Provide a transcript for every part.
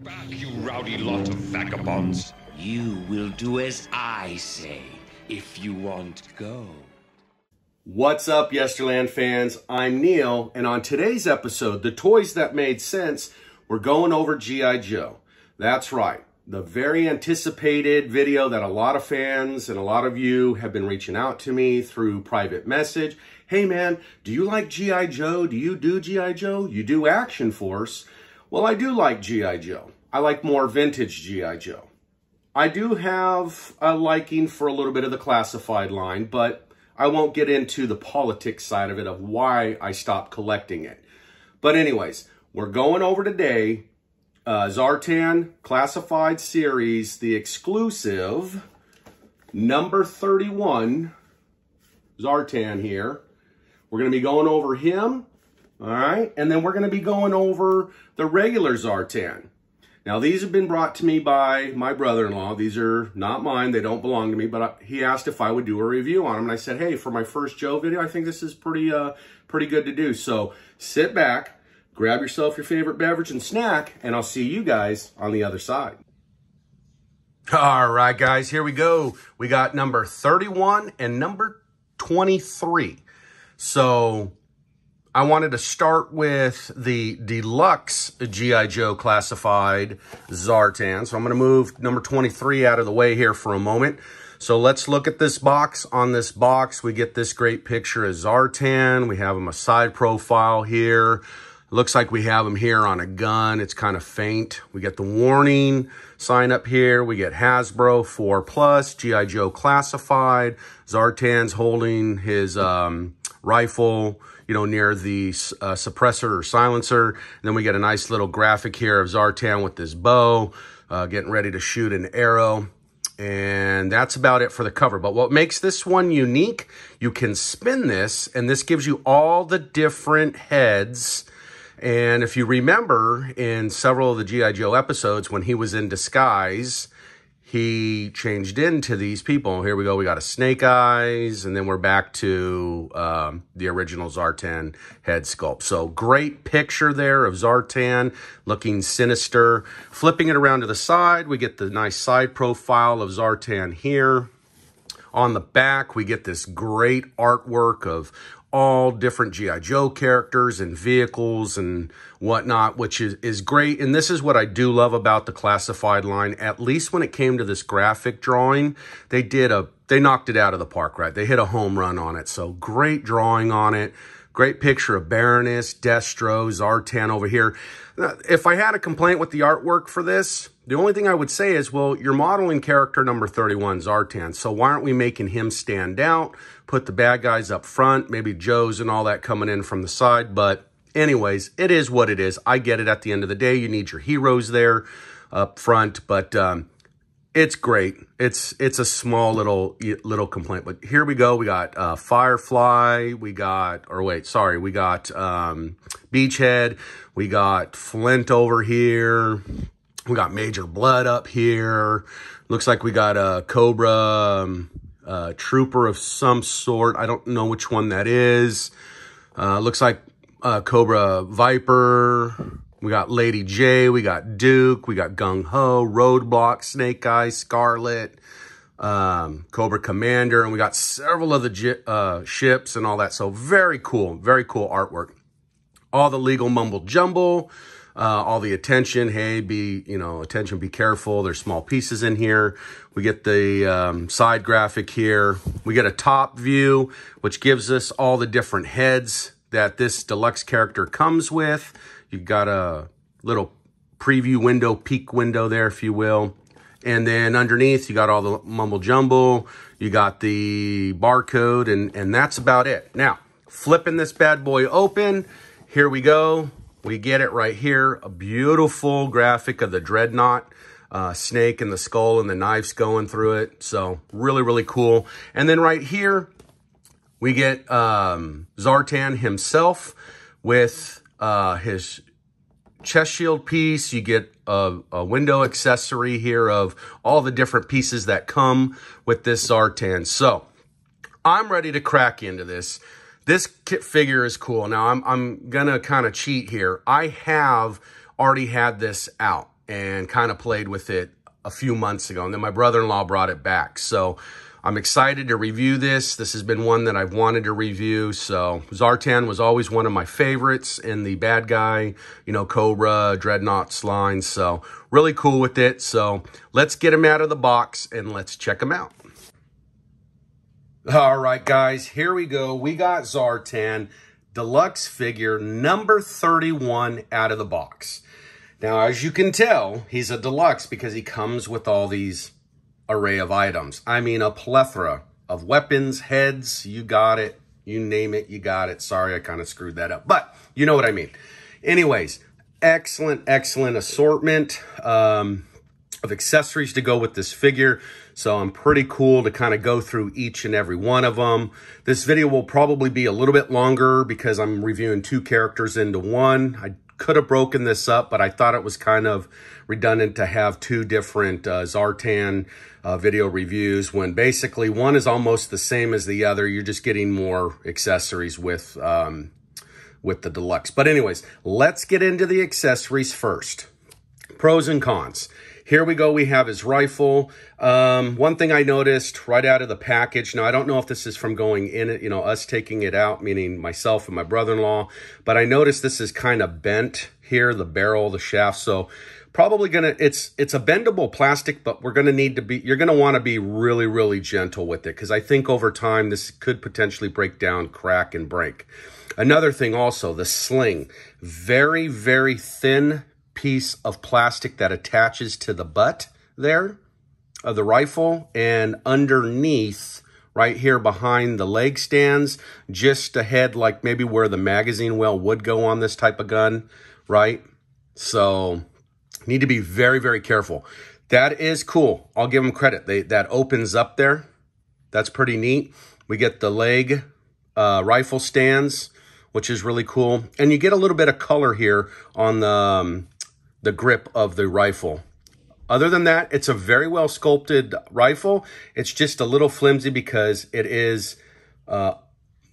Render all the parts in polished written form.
back, you rowdy lot of vagabonds. You will do as I say if you want to go. What's up, Yesterland fans? I'm Neil, and on today's episode, The Toys That Made Sense, we're going over G.I. Joe. That's right, the very anticipated video that a lot of fans and a lot of you have been reaching out to me through private message. Hey man, do you like G.I. Joe? Do you do G.I. Joe? You do Action Force? Well, I do like G.I. Joe. I like more vintage G.I. Joe. I do have a liking for a little bit of the classified line, but I won't get into the politics side of it, of why I stopped collecting it. But anyways, we're going over today Zartan Classified Series, the exclusive number 31 Zartan here. We're going to be going over him, all right? And then we're going to be going over the regular Zartan. Now, these have been brought to me by my brother-in-law. These are not mine. They don't belong to me, but he asked if I would do a review on them. And I said, hey, for my first Joe video, I think this is pretty good to do. So sit back, grab yourself your favorite beverage and snack, and I'll see you guys on the other side. All right, guys, here we go. We got number 31 and number 23. So I wanted to start with the Deluxe G.I. Joe Classified Zartan. So I'm going to move number 23 out of the way here for a moment. So let's look at this box. On this box, we get this great picture of Zartan. We have him a side profile here. Looks like we have him here on a gun. It's kind of faint. We get the warning sign up here. We get Hasbro 4+, G.I. Joe Classified. Zartan's holding his rifle, you know, near the suppressor or silencer. And then we get a nice little graphic here of Zartan with this bow, getting ready to shoot an arrow. And that's about it for the cover. But what makes this one unique, you can spin this, and this gives you all the different heads. And if you remember, in several of the G.I. Joe episodes, when he was in disguise, he changed into these people. Here we go. We got a Snake Eyes, and then we're back to the original Zartan head sculpt. So great picture there of Zartan looking sinister. Flipping it around to the side, we get the nice side profile of Zartan here. On the back, we get this great artwork of all different G.I. Joe characters and vehicles and whatnot, which is great. And this is what I do love about the classified line. At least when it came to this graphic drawing, they knocked it out of the park, right? They hit a home run on it. So great drawing on it. Great picture of Baroness, Destro, Zartan over here. If I had a complaint with the artwork for this, the only thing I would say is, well, you're modeling character number 31, Zartan, so why aren't we making him stand out? Put the bad guys up front, maybe Joe's and all that coming in from the side. But anyways, it is what it is. I get it. At the end of the day, you need your heroes there up front, but it's great. It's a small little complaint, but here we go. We got Firefly. We got Beachhead. We got Flint over here. We got Major Blood up here. Looks like we got a Cobra Trooper of some sort. I don't know which one that is. Looks like Cobra Viper. We got Lady J, we got Duke, we got Gung Ho, Roadblock, Snake Eyes, Scarlet, Cobra Commander, and we got several of the ships and all that. So very cool artwork. All the legal mumble jumble, all the attention. Hey, attention, be careful. There's small pieces in here. We get the side graphic here. We get a top view, which gives us all the different heads that this deluxe character comes with. You've got a little preview window, peek window there, if you will. And then underneath, you got all the mumble jumble. You got the barcode, and that's about it. Now, flipping this bad boy open, here we go. We get it right here. A beautiful graphic of the Dreadnought snake and the skull and the knives going through it. So really, really cool. And then right here, we get Zartan himself with his chest shield piece. You get a window accessory here of all the different pieces that come with this Zartan. So I'm ready to crack into this. This kit figure is cool. Now I'm gonna kind of cheat here. I have already had this out. and kind of played with it a few months ago. And then my brother-in-law brought it back. So I'm excited to review this. This has been one that I've wanted to review. So Zartan was always one of my favorites in the bad guy, you know, Cobra, Dreadnoughts line. So really cool with it. So let's get him out of the box and let's check him out. All right, guys, here we go. We got Zartan Deluxe figure number 31 out of the box. Now, as you can tell, he's a deluxe because he comes with all these array of items. I mean, a plethora of weapons, heads, you got it. You name it, you got it. Sorry, I kind of screwed that up, but you know what I mean. Anyways, excellent assortment of accessories to go with this figure. So I'm pretty cool to kind of go through each and every one of them. This video will probably be a little bit longer because I'm reviewing two characters into one. I could have broken this up, but I thought it was kind of redundant to have two different Zartan video reviews when basically one is almost the same as the other. You're just getting more accessories with the deluxe. But anyways, let's get into the accessories first. Pros and cons. Here we go. We have his rifle. One thing I noticed right out of the package, now I don't know if this is from going in it, you know, us taking it out, meaning myself and my brother-in-law, but I noticed this is kind of bent here, the barrel, the shaft. So probably it's a bendable plastic, but you're going to want to be really gentle with it because I think over time this could potentially break down, crack, and break. Another thing also, the sling, very thin piece of plastic that attaches to the butt there of the rifle, and underneath right here behind the leg stands, just ahead like maybe where the magazine well would go on this type of gun, right? So need to be very careful. That is cool. I'll give them credit. That opens up there. That's pretty neat. We get the leg rifle stands, which is really cool. And you get a little bit of color here on the grip of the rifle. Other than that, it's a very well sculpted rifle. It's just a little flimsy because it is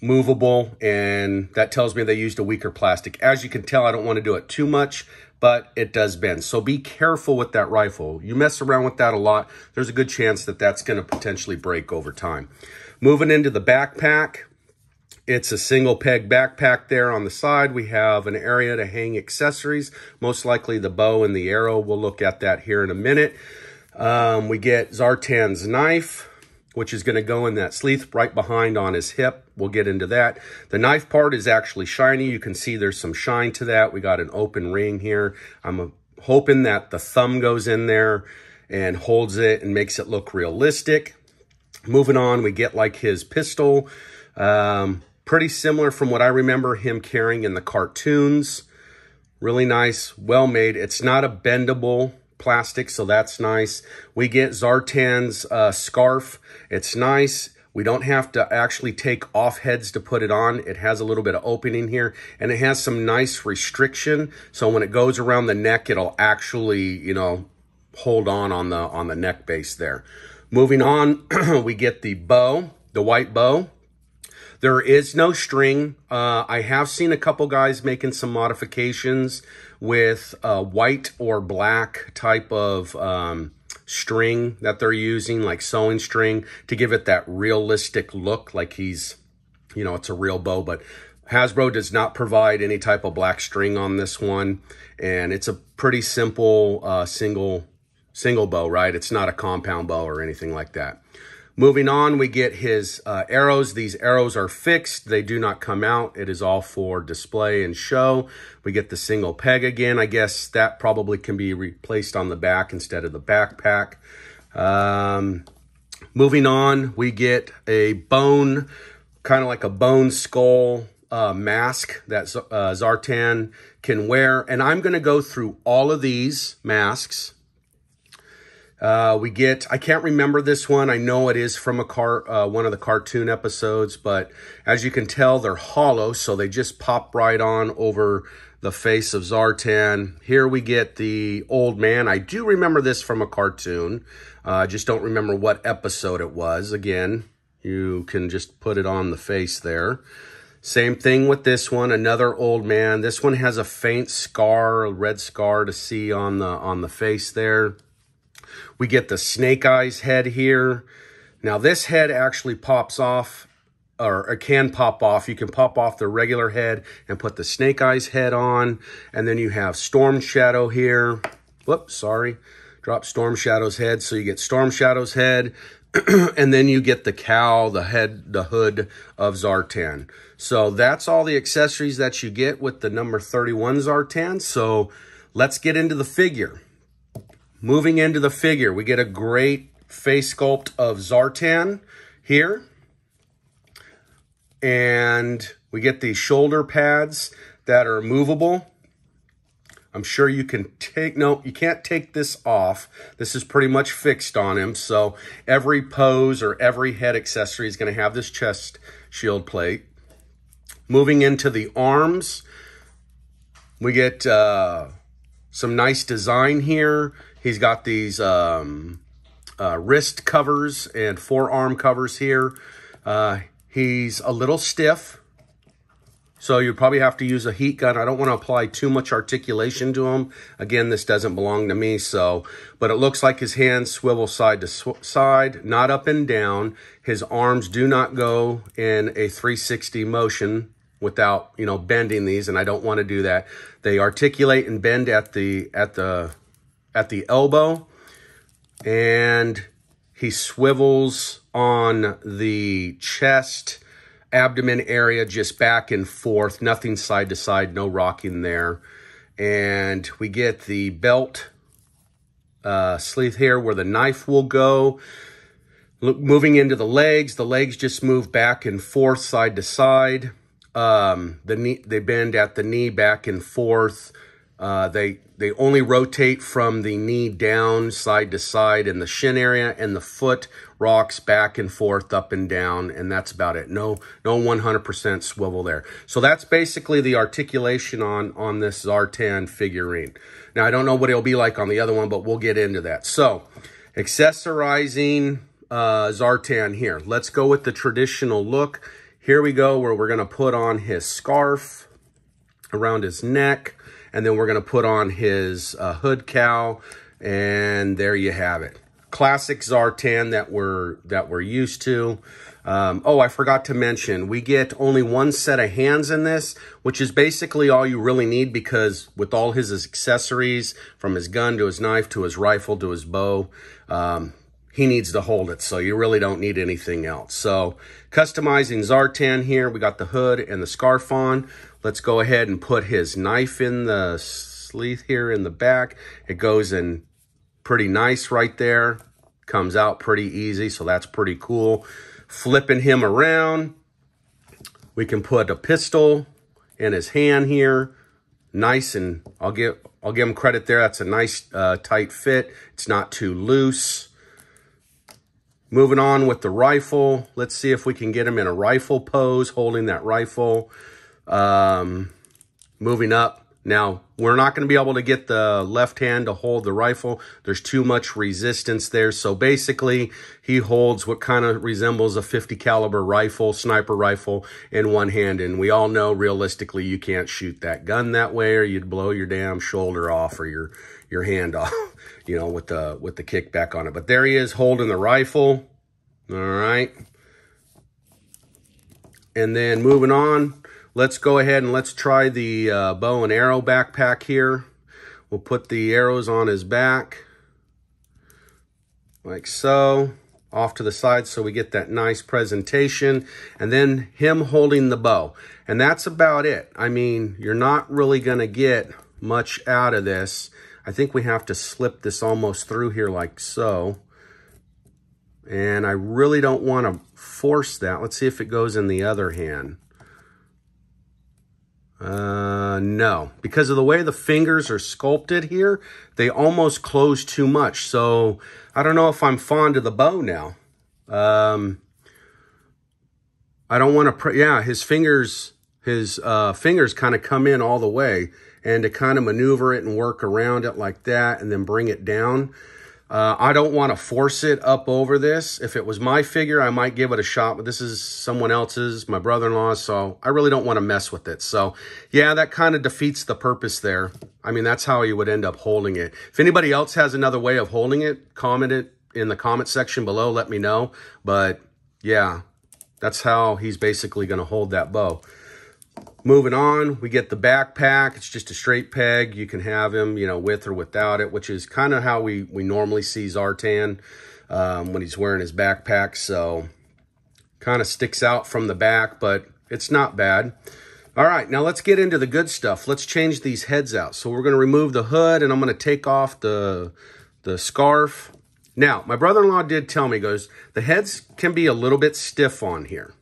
movable, and that tells me they used a weaker plastic. As you can tell, I don't want to do it too much, but it does bend. So be careful with that rifle. You mess around with that a lot, there's a good chance that that's going to potentially break over time. Moving into the backpack. It's a single peg backpack there on the side. We have an area to hang accessories, most likely the bow and the arrow. We'll look at that here in a minute. We get Zartan's knife, which is going to go in that sleeve right behind on his hip. We'll get into that. The knife part is actually shiny. You can see there's some shine to that. We got an open ring here. I'm hoping that the thumb goes in there and holds it and makes it look realistic. Moving on, we get like his pistol. Pretty similar from what I remember him carrying in the cartoons. Really nice, well made. It's not a bendable plastic, so that's nice. We get Zartan's scarf. It's nice. We don't have to actually take off heads to put it on. It has a little bit of opening here, and it has some nice restriction. So when it goes around the neck, it'll actually, you know, hold on the neck base there. Moving on, we get the bow, the white bow. There is no string. I have seen a couple guys making some modifications with white or black type of string that they're using, like sewing string, to give it that realistic look, like he's, you know, it's a real bow. But Hasbro does not provide any type of black string on this one, and it's a pretty simple single bow, right? It's not a compound bow or anything like that. Moving on, we get his arrows. These arrows are fixed. They do not come out. It is all for display and show. We get the single peg again. I guess that probably can be replaced on the back instead of the backpack. Moving on, we get a bone, kind of like a bone skull mask that Zartan can wear. And I'm going to go through all of these masks. We get, I can't remember this one. I know it is from one of the cartoon episodes, but as you can tell, they're hollow, so they just pop right on over the face of Zartan. Here we get the old man. I do remember this from a cartoon. I just don't remember what episode it was. Again, you can just put it on the face there. Same thing with this one, another old man. This one has a faint scar, a red scar to see on the face there. We get the snake eyes head here. Now this head actually pops off, or it can pop off. You can pop off the regular head and put the snake eyes head on. And then you have Storm Shadow here. Whoops, sorry. Drop Storm Shadow's head. So you get Storm Shadow's head. And then you get the cowl, the head, the hood of Zartan. So that's all the accessories that you get with the number 31 Zartan. So let's get into the figure. Moving into the figure, we get a great face sculpt of Zartan here. And we get these shoulder pads that are movable. I'm sure you can take, no, you can't take this off. This is pretty much fixed on him. So every pose or every head accessory is going to have this chest shield plate. Moving into the arms, we get some nice design here. He's got these wrist covers and forearm covers here. He's a little stiff. So you probably have to use a heat gun. I don't want to apply too much articulation to him. Again, this doesn't belong to me, but it looks like his hands swivel side to side, not up and down. His arms do not go in a 360 motion without, you know, bending these, and I don't want to do that. They articulate and bend at the elbow, and he swivels on the chest, abdomen area, just back and forth, nothing side to side, no rocking there. And we get the belt sleeve here where the knife will go. Look, moving into the legs just move back and forth, side to side. The knee, they bend at the knee back and forth. They only rotate from the knee down, side to side in the shin area, and the foot rocks back and forth, up and down, and that's about it. No 100% swivel there. So that's basically the articulation on this Zartan figurine. Now, I don't know what it'll be like on the other one, but we'll get into that. So, accessorizing Zartan here. Let's go with the traditional look. Here we go, where we're going to put on his scarf around his neck. And then we're going to put on his hood cowl, and there you have it. Classic Zartan that we're used to. Oh, I forgot to mention, we get only one set of hands in this, which is basically all you really need, because with all his accessories, from his gun to his knife to his rifle to his bow, he needs to hold it, so you really don't need anything else. So, customizing Zartan here, we got the hood and the scarf on. Let's go ahead and put his knife in the sleeve here in the back. It goes in pretty nice right there. Comes out pretty easy, so that's pretty cool. Flipping him around, we can put a pistol in his hand here. Nice, and I'll give him credit there. That's a nice tight fit. It's not too loose. Moving on with the rifle. Let's see if we can get him in a rifle pose, holding that rifle. Moving up. Now, we're not going to be able to get the left hand to hold the rifle. There's too much resistance there. So basically, he holds what kind of resembles a 50 caliber rifle, sniper rifle, in one hand. And we all know, realistically, you can't shoot that gun that way, or you'd blow your damn shoulder off or your hand off, you know, with the kickback on it. But there he is holding the rifle. All right. And then moving on. Let's go ahead and let's try the bow and arrow backpack here. We'll put the arrows on his back, like so, off to the side, so we get that nice presentation. And then him holding the bow. And that's about it. I mean, you're not really going to get much out of this. I think we have to slip this almost through here like so. And I really don't want to force that. Let's see if it goes in the other hand. No, because of the way the fingers are sculpted here, they almost close too much. So I don't know if I'm fond of the bow now. I don't want to, yeah, his fingers kind of come in all the way, and to kind of maneuver it and work around it like that and then bring it down. I don't want to force it up over this. If it was my figure, I might give it a shot, but this is someone else's, my brother-in-law's, so I really don't want to mess with it. So yeah, that kind of defeats the purpose there. I mean, that's how you would end up holding it. If anybody else has another way of holding it, comment it in the comment section below, let me know. But yeah, that's how he's basically going to hold that bow. Moving on, we get the backpack. It's just a straight peg. You can have him, you know, with or without it, which is kind of how we normally see Zartan when he's wearing his backpack. So kind of sticks out from the back, but it's not bad. All right, now let's get into the good stuff. Let's change these heads out. So we're going to remove the hood, and I'm going to take off the scarf. Now, my brother-in-law did tell me, goes, the heads can be a little bit stiff on here.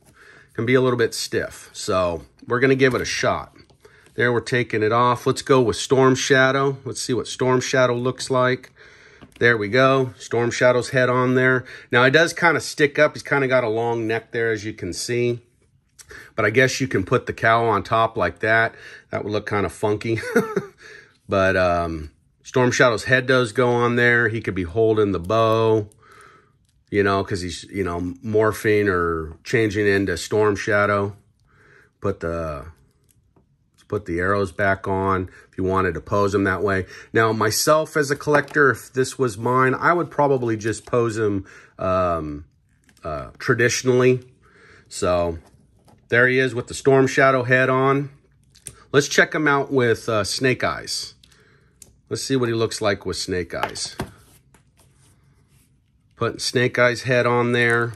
Can be a little bit stiff. So we're going to give it a shot. There, we're taking it off. Let's go with Storm Shadow. Let's see what Storm Shadow looks like. There we go. Storm Shadow's head on there. Now, it does kind of stick up. He's kind of got a long neck there, as you can see. But I guess you can put the cowl on top like that. That would look kind of funky. But Storm Shadow's head does go on there. He could be holding the bow, you know, because he's, you know, morphing or changing into Storm Shadow. Put the arrows back on if you wanted to pose him that way. Now, myself as a collector, if this was mine, I would probably just pose him traditionally. So there he is with the Storm Shadow head on. Let's check him out with Snake Eyes. Let's see what he looks like with Snake Eyes. Putting Snake Eyes head on there.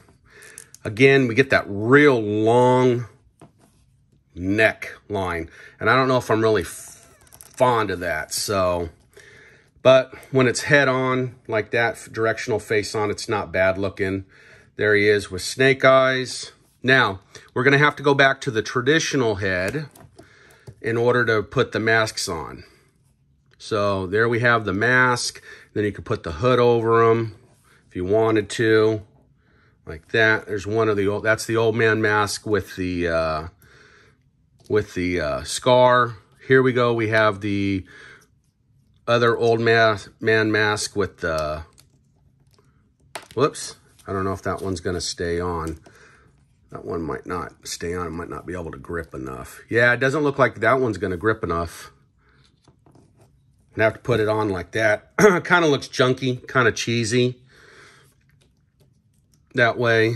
Again, we get that real long neck line. And I don't know if I'm really fond of that. So, but when it's head on like that, directional face on, it's not bad looking. There he is with Snake Eyes. Now, we're going to have to go back to the traditional head in order to put the masks on. So there we have the mask. Then you could put the hood over them if you wanted to, like that. There's one of the old, that's the old man mask with the scar. Here we go. We have the other old man mask with the, whoops. I don't know if that one's going to stay on. That one might not stay on. It might not be able to grip enough. Yeah, it doesn't look like that one's going to grip enough. I have to put it on like that. Kind of looks junky, kind of cheesy. That way.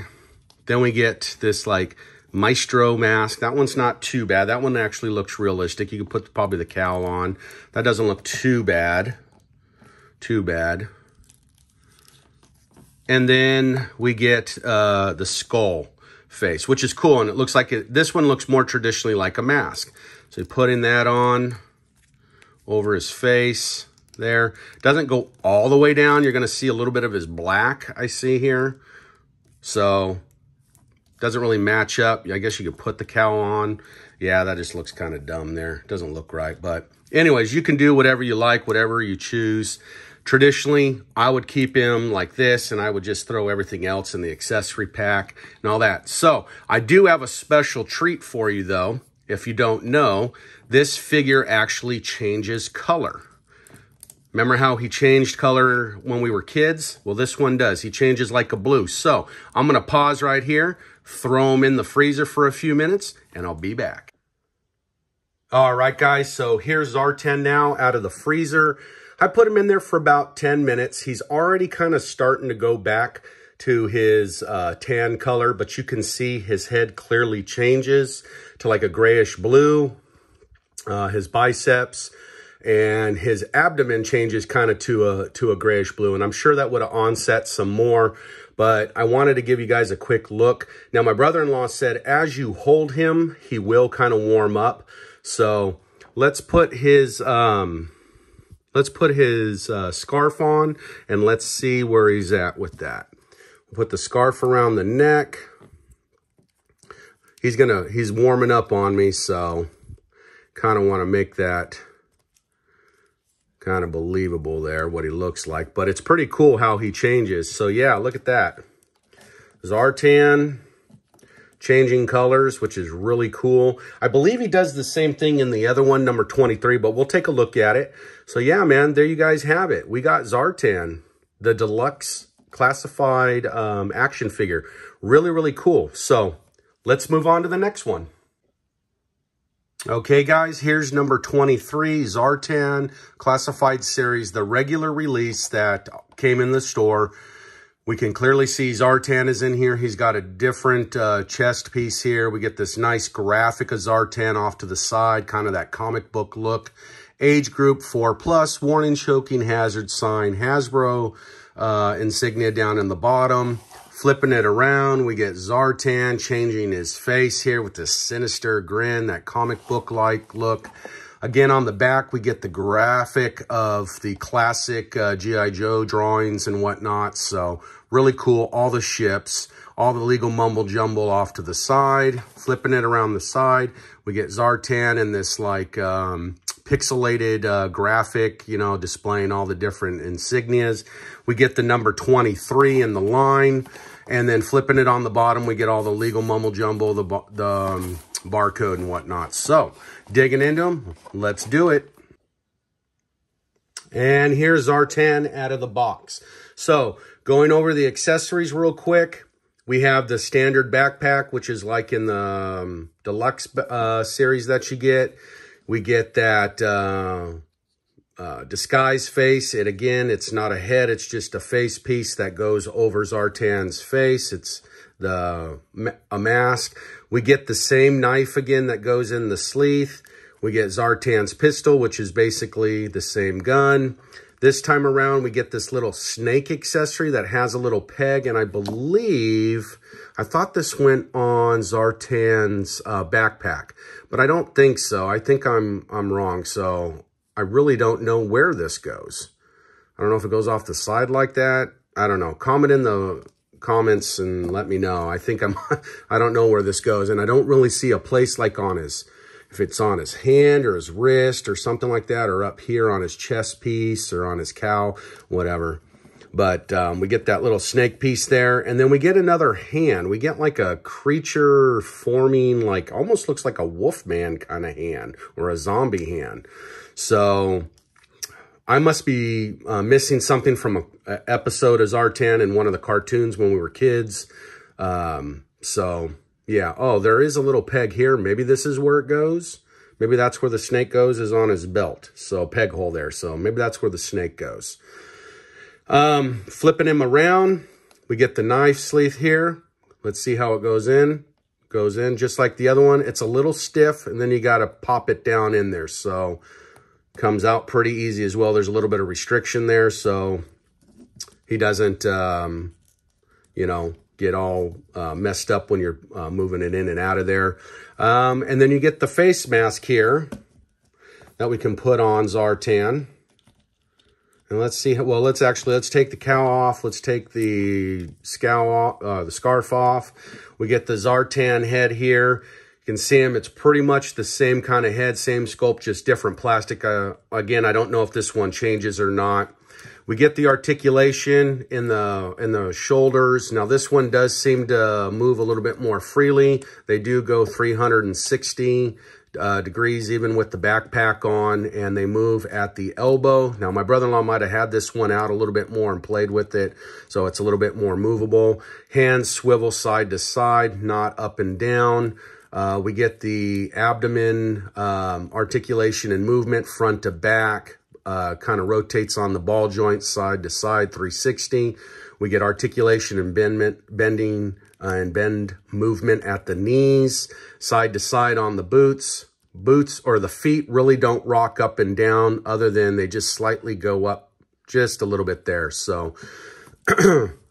Then we get this like Maestro mask. That one's not too bad. That one actually looks realistic. You can put probably the cowl on. That doesn't look too bad. Too bad. And then we get the skull face, which is cool. And it looks like it, this one looks more traditionally like a mask. So putting that on over his face there. Doesn't go all the way down. You're going to see a little bit of his black, I see here. So doesn't really match up. I guess you could put the cowl on. Yeah, that just looks kind of dumb there. Doesn't look right. But anyways, you can do whatever you like, whatever you choose. Traditionally, I would keep him like this, and I would just throw everything else in the accessory pack and all that. So I do have a special treat for you, though. If you don't know, this figure actually changes color. Remember how he changed color when we were kids? Well, this one does. He changes like a blue. So I'm going to pause right here, throw him in the freezer for a few minutes, and I'll be back. All right, guys. So here's Zartan now out of the freezer. I put him in there for about 10 minutes. He's already kind of starting to go back to his tan color, but you can see his head clearly changes to like a grayish blue. His biceps and his abdomen changes kind of to a grayish blue. And I'm sure that would have onset some more, but I wanted to give you guys a quick look. Now, my brother-in-law said as you hold him, he will kind of warm up. So let's put his scarf on and let's see where he's at with that. Put the scarf around the neck. He's warming up on me, so kind of want to make that kind of believable there, what he looks like. But it's pretty cool how he changes. So yeah, look at that. Zartan changing colors, which is really cool. I believe he does the same thing in the other one, number 23, but we'll take a look at it. So yeah, man, there you guys have it. We got Zartan. the Deluxe Classified action figure. Really, really cool. So let's move on to the next one. Okay, guys, here's number 23, Zartan Classified Series, the regular release that came in the store. We can clearly see Zartan is in here. He's got a different chest piece here. We get this nice graphic of Zartan off to the side, kind of that comic book look. Age group 4+, warning, choking, hazard sign, Hasbro insignia down in the bottom. Flipping it around, we get Zartan changing his face here with this sinister grin, that comic book-like look. Again, on the back, we get the graphic of the classic G.I. Joe drawings and whatnot. So really cool. All the ships, all the legal mumble-jumble off to the side. Flipping it around the side, we get Zartan in this like pixelated graphic, you know, displaying all the different insignias. We get the number 23 in the line. And then flipping it on the bottom, we get all the legal mumble-jumble, the barcode and whatnot. So, digging into them, let's do it. And here's Zartan out of the box. So, going over the accessories real quick, we have the standard backpack, which is like in the Deluxe series that you get. We get that disguise face. It's not a head, it's just a face piece that goes over Zartan's face. It's a mask. We get the same knife again that goes in the sleeve. We get Zartan's pistol, which is basically the same gun. This time around, we get this little snake accessory that has a little peg, and I thought this went on Zartan's backpack, but I don't think so. I think I'm wrong, so I really don't know where this goes. I don't know if it goes off the side like that. I don't know. Comment in the comments and let me know. I don't know where this goes, and I don't really see a place like if it's on his hand or his wrist or something like that, or up here on his chest piece or on his cowl, whatever. But we get that little snake piece there, and then we get another hand. We get like a creature forming, like almost looks like a wolfman kind of hand or a zombie hand. So I must be missing something from an episode of Zartan in one of the cartoons when we were kids. So yeah. Oh, there is a little peg here. Maybe this is where it goes. Maybe that's where the snake goes, is on his belt. So peg hole there. So maybe that's where the snake goes. Flipping him around, we get the knife sleeve here. Let's see how it goes in. Goes in just like the other one. It's a little stiff, and then you got to pop it down in there. So comes out pretty easy as well. There's a little bit of restriction there, so he doesn't, you know, get all messed up when you're moving it in and out of there. And then you get the face mask here that we can put on Zartan. And let's see, well, let's take the cowl off. Let's take the scarf off. We get the Zartan head here. You can see him. It's pretty much the same kind of head, same sculpt, just different plastic. Again, I don't know if this one changes or not. We get the articulation in the shoulders. Now, this one does seem to move a little bit more freely. They do go 360 degrees even with the backpack on, and they move at the elbow. Now, my brother-in-law might have had this one out a little bit more and played with it, so it's a little bit more movable. Hands swivel side to side, not up and down. We get the abdomen articulation and movement front to back, kind of rotates on the ball joint side to side, 360. We get articulation and bending and bend movement at the knees, side to side on the boots. Boots or the feet really don't rock up and down, other than they just slightly go up just a little bit there. So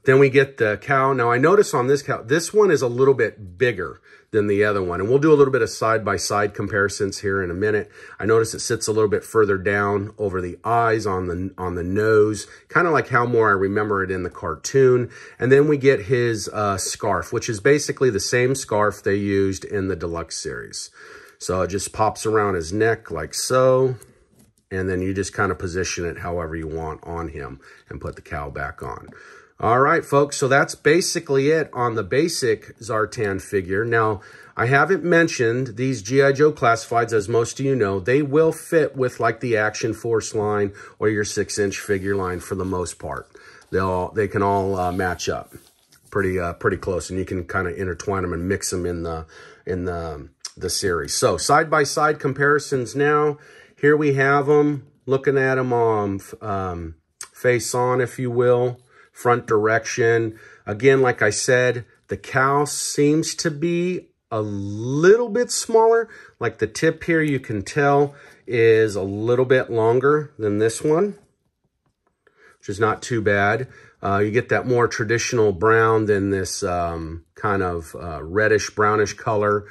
then we get the cowl. Now I notice on this cowl, this one is a little bit bigger than the other one. And we'll do a little bit of side-by-side comparisons here in a minute. I notice it sits a little bit further down over the eyes, on the nose, kind of like how more I remember it in the cartoon. And then we get his scarf, which is basically the same scarf they used in the Deluxe series. So it just pops around his neck like so. and then you just kind of position it however you want on him and put the cowl back on. All right, folks, so that's basically it on the basic Zartan figure. Now, I haven't mentioned these G.I. Joe Classifieds, as most of you know. They will fit with like the Action Force line or your 6-inch figure line for the most part. They can all match up pretty close, and you can kind of intertwine them and mix them in the series. So side-by-side comparisons now. Here we have them, looking at them on face on, if you will. Front direction. Again, like I said, the cowl seems to be a little bit smaller. Like the tip here, you can tell, is a little bit longer than this one, which is not too bad. You get that more traditional brown than this kind of reddish, brownish color.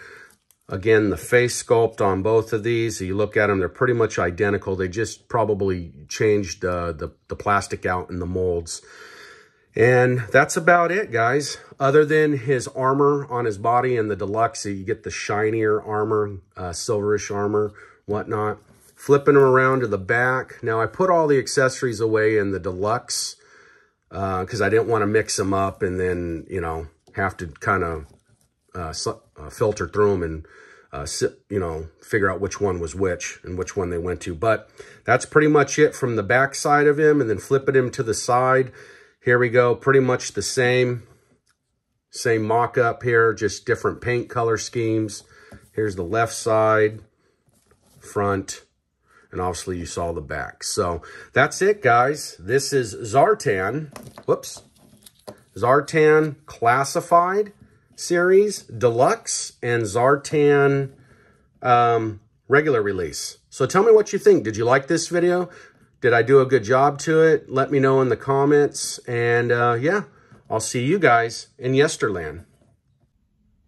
Again, the face sculpt on both of these, you look at them, they're pretty much identical. They just probably changed the plastic out in the molds. And that's about it, guys. Other than his armor on his body and the Deluxe, you get the shinier armor, silverish armor, whatnot. Flipping him around to the back. Now, I put all the accessories away in the Deluxe because I didn't want to mix them up and then, you know, have to kind of filter through them and, figure out which one was which and which one they went to. But that's pretty much it from the back side of him, and then flipping him to the side. Here we go, pretty much the same mock-up here, just different paint color schemes. Here's the left side, front, and obviously you saw the back. So that's it, guys. This is Zartan, Zartan Classified Series Deluxe and Zartan regular release. So tell me what you think. Did you like this video? Did I do a good job to it? Let me know in the comments. And yeah, I'll see you guys in Yesterland.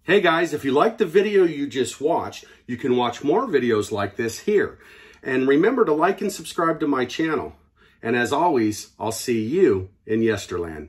Hey guys, if you liked the video you just watched, you can watch more videos like this here. And remember to like and subscribe to my channel. And as always, I'll see you in Yesterland.